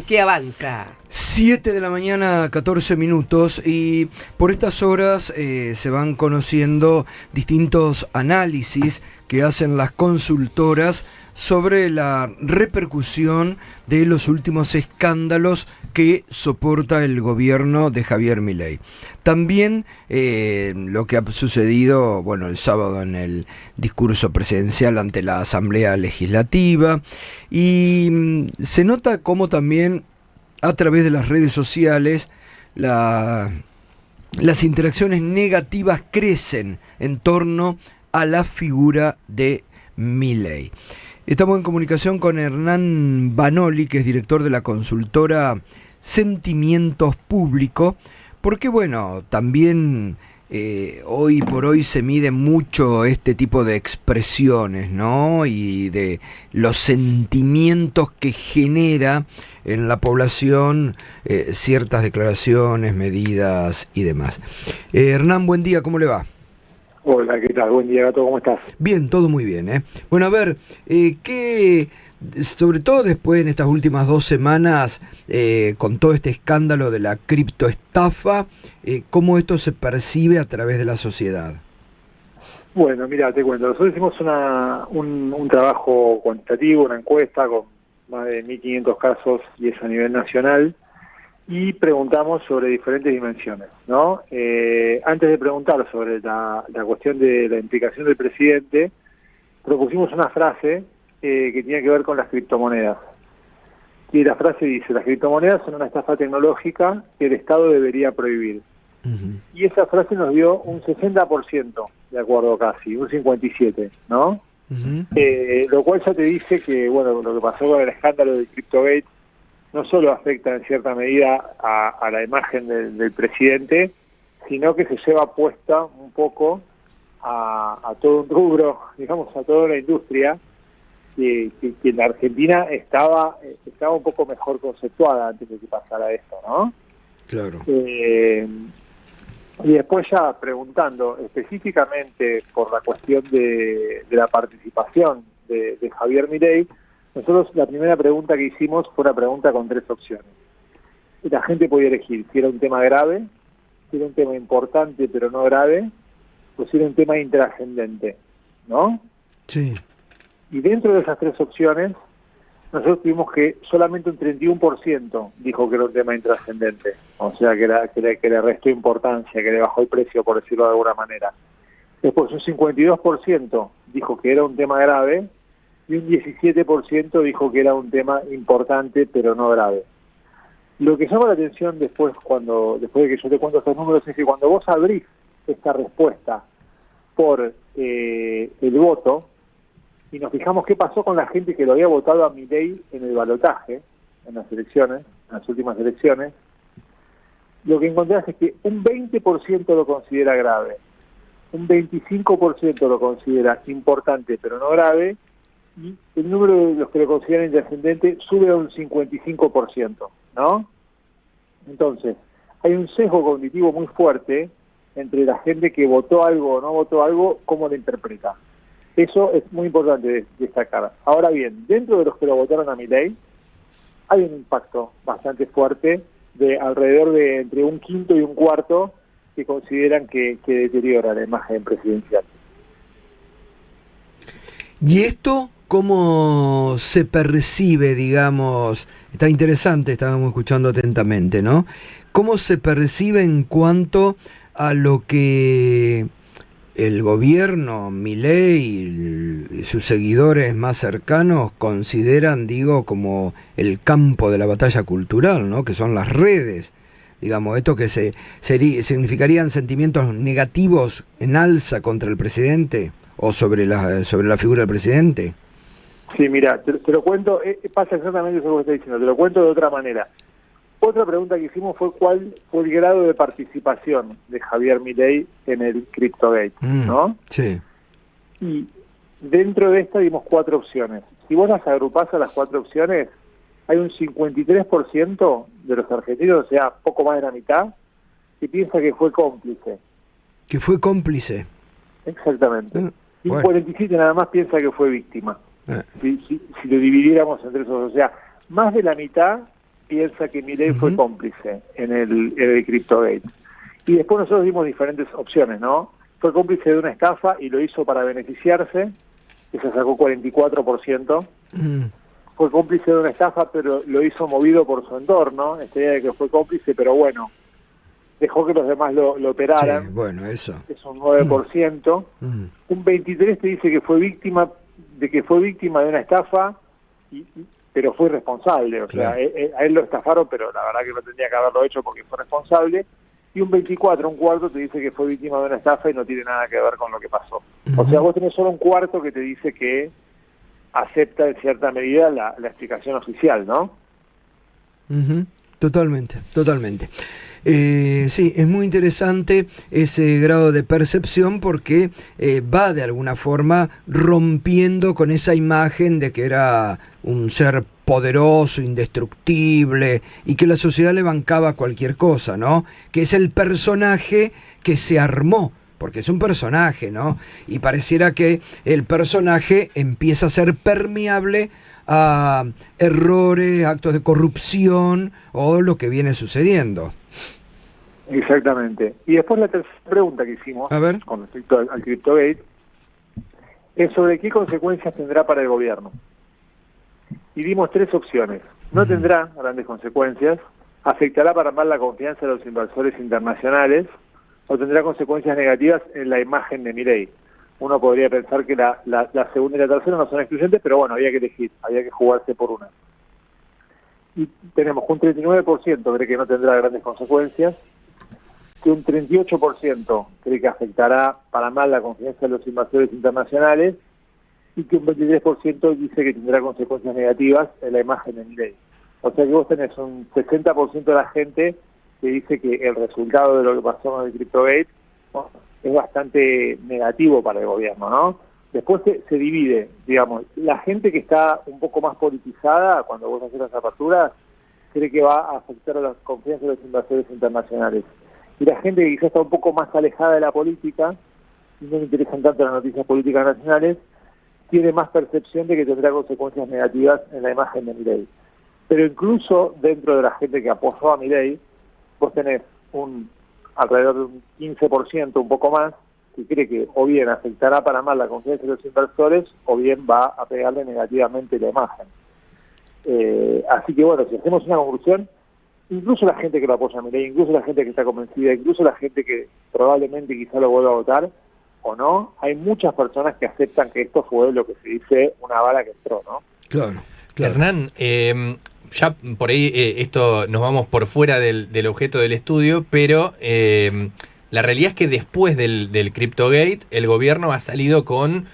¿Qué avanza? 7 de la mañana, 14 minutos, y por estas horas se van conociendo distintos análisis que hacen las consultoras sobre la repercusión de los últimos escándalos que soporta el gobierno de Javier Milei. También lo que ha sucedido, bueno, el sábado en el discurso presidencial ante la Asamblea Legislativa, y se nota cómo también a través de las redes sociales las interacciones negativas crecen en torno a la figura de Milei. Estamos en comunicación con Hernán Banoli, que es director de la consultora Sentimientos Público, porque bueno, también hoy por hoy se mide mucho este tipo de expresiones, ¿no? Y de los sentimientos que genera en la población ciertas declaraciones, medidas y demás. Hernán, buen día, ¿cómo le va? Hola, ¿qué tal? Buen día, Gato, ¿cómo estás? Bien, todo muy bien, ¿eh? Bueno, a ver, ¿qué, sobre todo después en estas últimas 2 semanas, con todo este escándalo de la criptoestafa, cómo esto se percibe a través de la sociedad? Bueno, mira, te cuento, nosotros hicimos un trabajo cuantitativo, una encuesta con más de 1.500 casos, y es a nivel nacional, y preguntamos sobre diferentes dimensiones, ¿no? Antes de preguntar sobre la cuestión de la implicación del presidente, propusimos una frase que tiene que ver con las criptomonedas. Y la frase dice: las criptomonedas son una estafa tecnológica que el Estado debería prohibir. Uh-huh. Y esa frase nos dio un 60% de acuerdo, casi, un 57%, ¿no? Uh-huh. Lo cual ya te dice que, bueno, lo que pasó con el escándalo del CryptoGate no solo afecta en cierta medida a la imagen del presidente, sino que se lleva puesta un poco a todo un rubro, digamos, a toda la industria, que en la Argentina estaba un poco mejor conceptuada antes de que pasara esto, ¿no? Claro. Y después, ya preguntando específicamente por la cuestión de la participación de Javier Milei, nosotros la primera pregunta que hicimos fue una pregunta con 3 opciones. Y la gente podía elegir si era un tema grave, si era un tema importante pero no grave, o si era un tema intrascendente, ¿no? Sí. Y dentro de esas 3 opciones, nosotros tuvimos que solamente un 31% dijo que era un tema intrascendente, o sea, que le restó importancia, que le bajó el precio, por decirlo de alguna manera. Después un 52% dijo que era un tema grave, y un 17% dijo que era un tema importante pero no grave. Lo que llama la atención después de que yo te cuento estos números es que cuando vos abrís esta respuesta por el voto, y nos fijamos qué pasó con la gente que lo había votado a Milei en el balotaje, en las últimas elecciones, lo que encontrás es que un 20% lo considera grave, un 25% lo considera importante pero no grave, y el número de los que lo consideran intrascendente sube a un 55%, ¿no? Entonces, hay un sesgo cognitivo muy fuerte entre la gente que votó algo o no votó algo, cómo lo interpreta. Eso es muy importante destacar. Ahora bien, dentro de los que lo votaron a Milei, hay un impacto bastante fuerte de alrededor de entre un quinto y un cuarto que consideran que deteriora la imagen presidencial. ¿Y esto cómo se percibe, digamos? Está interesante, estábamos escuchando atentamente, ¿no? ¿Cómo se percibe en cuanto a lo que el gobierno, Milei y sus seguidores más cercanos consideran, digo, como el campo de la batalla cultural, ¿no? Que son las redes? Digamos, esto que significarían sentimientos negativos en alza contra el presidente o sobre la figura del presidente. Sí, mira, te lo cuento, pasa exactamente eso que estás diciendo, te lo cuento de otra manera. Otra pregunta que hicimos fue cuál fue el grado de participación de Javier Milei en el CryptoGate, ¿no? Sí. Y dentro de esta dimos 4 opciones. Si vos las agrupás a las 4 opciones, hay un 53% de los argentinos, o sea, poco más de la mitad, que piensa que fue cómplice. ¿Que fue cómplice? Exactamente. Y un 47% nada más piensa que fue víctima. Si lo dividiéramos entre esos, o sea, más de la mitad piensa que Milei fue cómplice en el CryptoGate. Y después nosotros dimos diferentes opciones, ¿no? Fue cómplice de una estafa y lo hizo para beneficiarse, que se sacó 44%. Fue cómplice de una estafa, pero lo hizo movido por su entorno, esta idea de que fue cómplice, pero bueno, dejó que los demás lo operaran. Sí, bueno, eso. Es un 9%. Un 23% te dice que fue víctima de una estafa, pero fue responsable. O sea, a él lo estafaron, pero la verdad que no tendría que haberlo hecho porque fue responsable. Y un 24%, un cuarto, te dice que fue víctima de una estafa y no tiene nada que ver con lo que pasó. O sea, vos tenés solo un cuarto que te dice que acepta en cierta medida la explicación oficial, ¿no? Totalmente. Sí, es muy interesante ese grado de percepción porque va de alguna forma rompiendo con esa imagen de que era un ser poderoso, indestructible y que la sociedad le bancaba cualquier cosa, ¿no? Que es el personaje que se armó, porque es un personaje, ¿no? Y pareciera que el personaje empieza a ser permeable a errores, actos de corrupción o lo que viene sucediendo. Exactamente. Y después la tercera pregunta que hicimos con respecto al CryptoGate es sobre qué consecuencias tendrá para el gobierno. Y dimos 3 opciones. No tendrá grandes consecuencias, afectará para mal la confianza de los inversores internacionales o tendrá consecuencias negativas en la imagen de Milei. Uno podría pensar que la segunda y la tercera no son excluyentes, pero bueno, había que elegir, había que jugarse por una. Y tenemos un 39% cree que no tendrá grandes consecuencias, que un 38% cree que afectará para mal la confianza de los inversores internacionales y que un 23% dice que tendrá consecuencias negativas en la imagen de Milei. O sea que vos tenés un 60% de la gente que dice que el resultado de lo que pasó con el CryptoGate es bastante negativo para el gobierno, ¿no? Después se divide, digamos, la gente que está un poco más politizada, cuando vos haces las aperturas, cree que va a afectar a la confianza de los inversores internacionales. Y la gente que quizás está un poco más alejada de la política, y no le interesan tanto las noticias políticas nacionales, tiene más percepción de que tendrá consecuencias negativas en la imagen de Milei. Pero incluso dentro de la gente que apoyó a Milei, vos tenés alrededor de un 15%, un poco más, que cree que o bien afectará para mal la confianza de los inversores o bien va a pegarle negativamente la imagen. Así que bueno, si hacemos una conclusión, incluso la gente que lo apoya a Milei, incluso la gente que está convencida, incluso la gente que probablemente quizá lo vuelva a votar o no, hay muchas personas que aceptan que esto fue lo que se dice una bala que entró, ¿no? Claro. Hernán, ya por ahí esto nos vamos por fuera del objeto del estudio, pero la realidad es que después del CryptoGate el gobierno ha salido con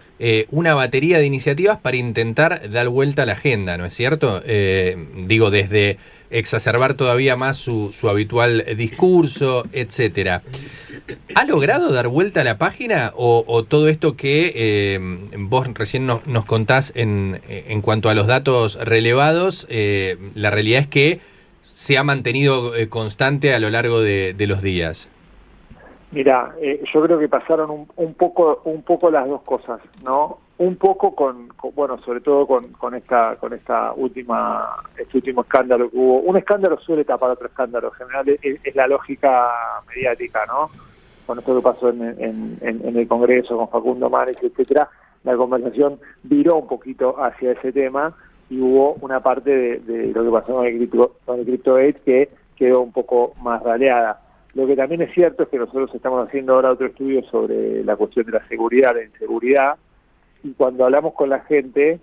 una batería de iniciativas para intentar dar vuelta a la agenda, ¿no es cierto? Digo, desde exacerbar todavía más su habitual discurso, etcétera. ¿Ha logrado dar vuelta a la página o todo esto que vos recién nos contás en cuanto a los datos relevados, la realidad es que se ha mantenido constante a lo largo de los días? Mira, yo creo que pasaron un poco las dos cosas, ¿no? Un poco bueno, sobre todo con esta este último escándalo que hubo. Un escándalo suele tapar otro escándalo, en general es la lógica mediática, ¿no? Con esto que pasó en el Congreso con Facundo Manes, etcétera, la conversación viró un poquito hacia ese tema y hubo una parte de lo que pasó con el CryptoGate que quedó un poco más raleada. Lo que también es cierto es que nosotros estamos haciendo ahora otro estudio sobre la cuestión de la seguridad, la inseguridad, y cuando hablamos con la gente,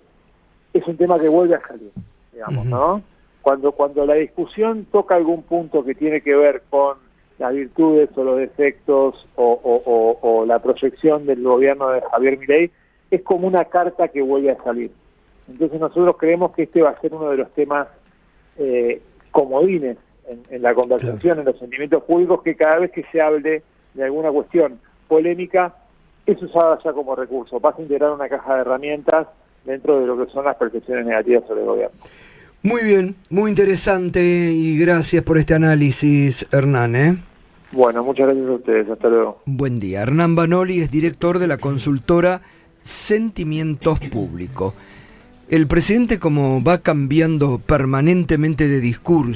es un tema que vuelve a salir, digamos, ¿no? Cuando la discusión toca algún punto que tiene que ver con las virtudes o los defectos o la proyección del gobierno de Javier Milei, es como una carta que vuelve a salir. Entonces nosotros creemos que este va a ser uno de los temas comodines en la conversación, en los sentimientos públicos, que cada vez que se hable de alguna cuestión polémica, es usada ya como recurso, pasa a integrar una caja de herramientas dentro de lo que son las percepciones negativas sobre el gobierno. Muy bien, muy interesante y gracias por este análisis, Hernán. Bueno, muchas gracias a ustedes, hasta luego. Buen día. Hernán Banoli es director de la consultora Sentimientos Públicos. El presidente, como va cambiando permanentemente de discurso,